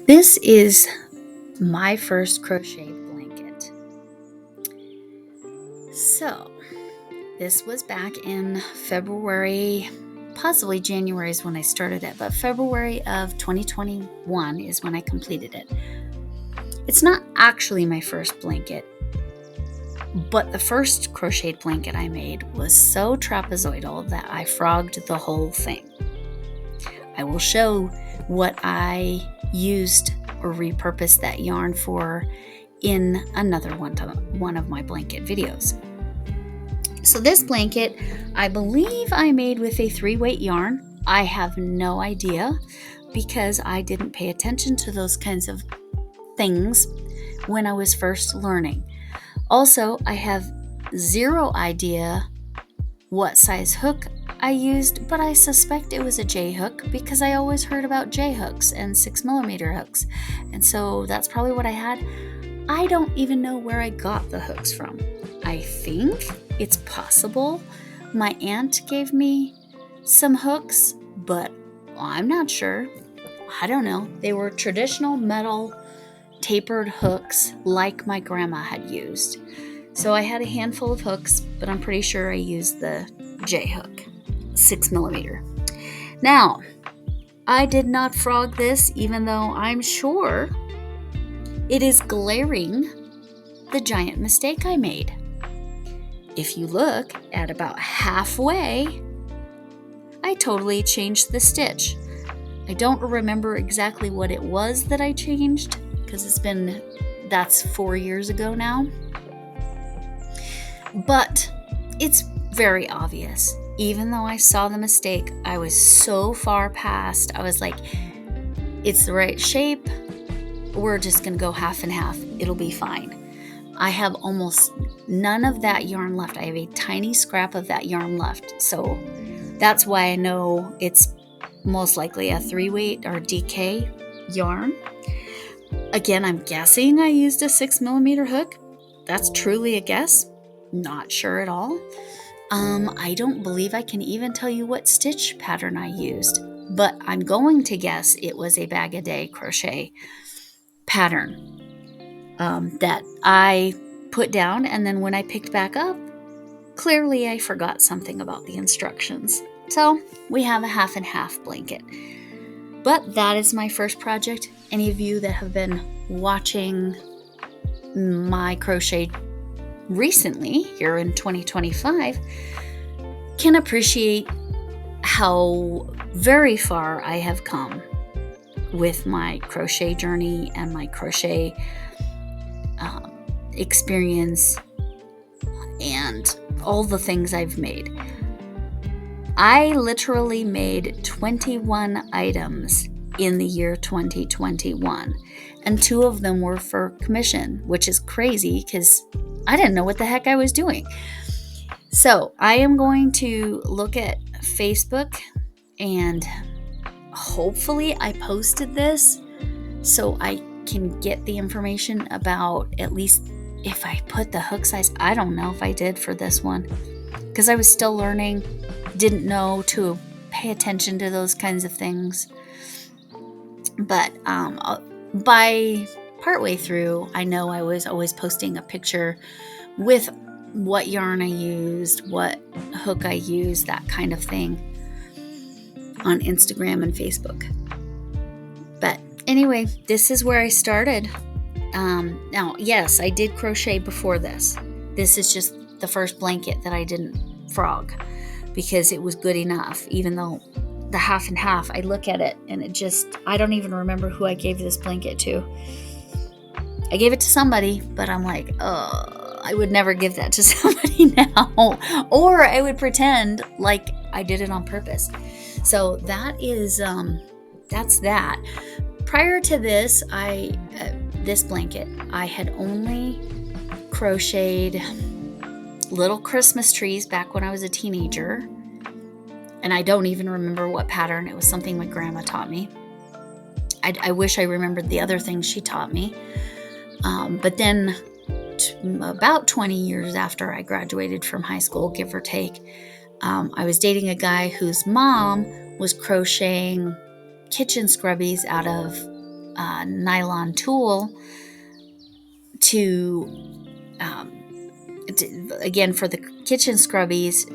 This is my first crochet blanket. So, this was back in February, possibly January is when I started it, but February of 2021 is when I completed it. It's not actually my first blanket, but the first crocheted blanket I made was so trapezoidal that I frogged the whole thing. I will show what I used or repurposed that yarn for in another one of my blanket videos. So this blanket, I believe I made with a 3-weight yarn. I have no idea because I didn't pay attention to those kinds of things when I was first learning. Also, I have zero idea what size hook I used, but I suspect it was a J hook because I always heard about J hooks and 6mm hooks. And so that's probably what I had. I don't even know where I got the hooks from. I think it's possible my aunt gave me some hooks, but I'm not sure. I don't know. They were traditional metal tapered hooks like my grandma had used. So I had a handful of hooks, but I'm pretty sure I used the J hook, 6mm. Now, I did not frog this, even though I'm sure it is glaring the giant mistake I made. If you look at about halfway, I totally changed the stitch. I don't remember exactly what it was that I changed because that's 4 years ago now. But it's very obvious. Even though I saw the mistake, I was so far past. I was like, it's the right shape. We're just going to go half and half. It'll be fine. I have almost none of that yarn left. I have a tiny scrap of that yarn left. So that's why I know it's most likely a 3-weight or DK yarn. Again, I'm guessing I used a 6mm hook. That's truly a guess. Not sure at all. I don't believe I can even tell you what stitch pattern I used, but I'm going to guess it was a bag-a-day crochet pattern that I put down, and then when I picked back up, clearly I forgot something about the instructions. So we have a half and half blanket. But that is my first project. Any of you that have been watching my crochet recently, here in 2025, can appreciate how very far I have come with my crochet journey and my crochet experience and all the things I've made. I literally made 21 items in the year 2021, and 2 of them were for commission, which is crazy because I didn't know what the heck I was doing. So I am going to look at Facebook, and hopefully I posted this so I can get the information about at least if I put the hook size. I don't know if I did for this one because I was still learning, didn't know to pay attention to those kinds of things. But by partway through, I know I was always posting a picture with what yarn I used, what hook I used, that kind of thing on Instagram and Facebook. But anyway, this is where I started. Now, yes, I did crochet before this. This is just the first blanket that I didn't frog because it was good enough, even though the half and half, I look at it and I don't even remember who I gave this blanket to. I gave it to somebody, but I'm like, I would never give that to somebody now. Or I would pretend like I did it on purpose. So that is, that's that. Prior to this, this blanket, I had only crocheted little Christmas trees back when I was a teenager. And I don't even remember what pattern. It was something my grandma taught me. I wish I remembered the other things she taught me. But then about 20 years after I graduated from high school, give or take, I was dating a guy whose mom was crocheting kitchen scrubbies out of nylon tulle again, for the kitchen scrubbies,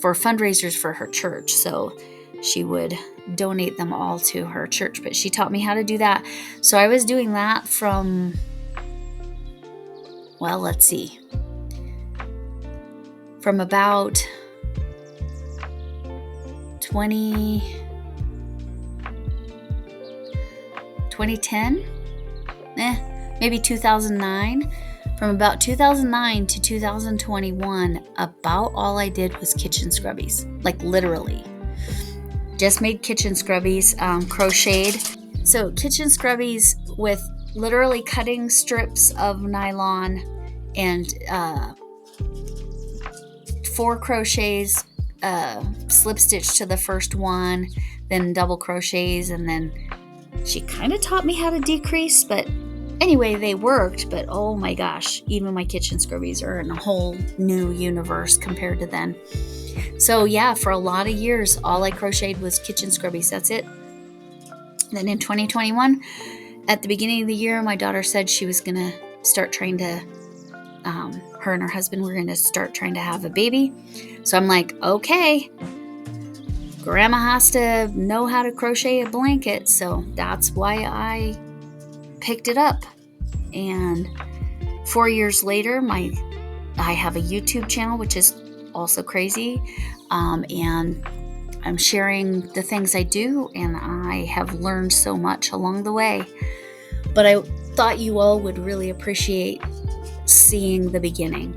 for fundraisers for her church. So she would donate them all to her church, but she taught me how to do that. So I was doing that from, well, let's see, from about 2010, maybe 2009. From about 2009 to 2021, about all I did was kitchen scrubbies, like literally. Just made kitchen scrubbies, crocheted. So kitchen scrubbies with literally cutting strips of nylon and 4 crochets, slip stitch to the first one, then double crochets, and then she kind of taught me how to decrease, but anyway, they worked. But oh my gosh, even my kitchen scrubbies are in a whole new universe compared to then. So yeah, for a lot of years, all I crocheted was kitchen scrubbies. That's it. Then in 2021, at the beginning of the year, my daughter said she was going to start trying to, her and her husband were going to start trying to have a baby. So I'm like, okay, Grandma has to know how to crochet a blanket. So that's why I picked it up. And 4 years later, I have a YouTube channel, which is also crazy. And I'm sharing the things I do, and I have learned so much along the way. But I thought you all would really appreciate seeing the beginning.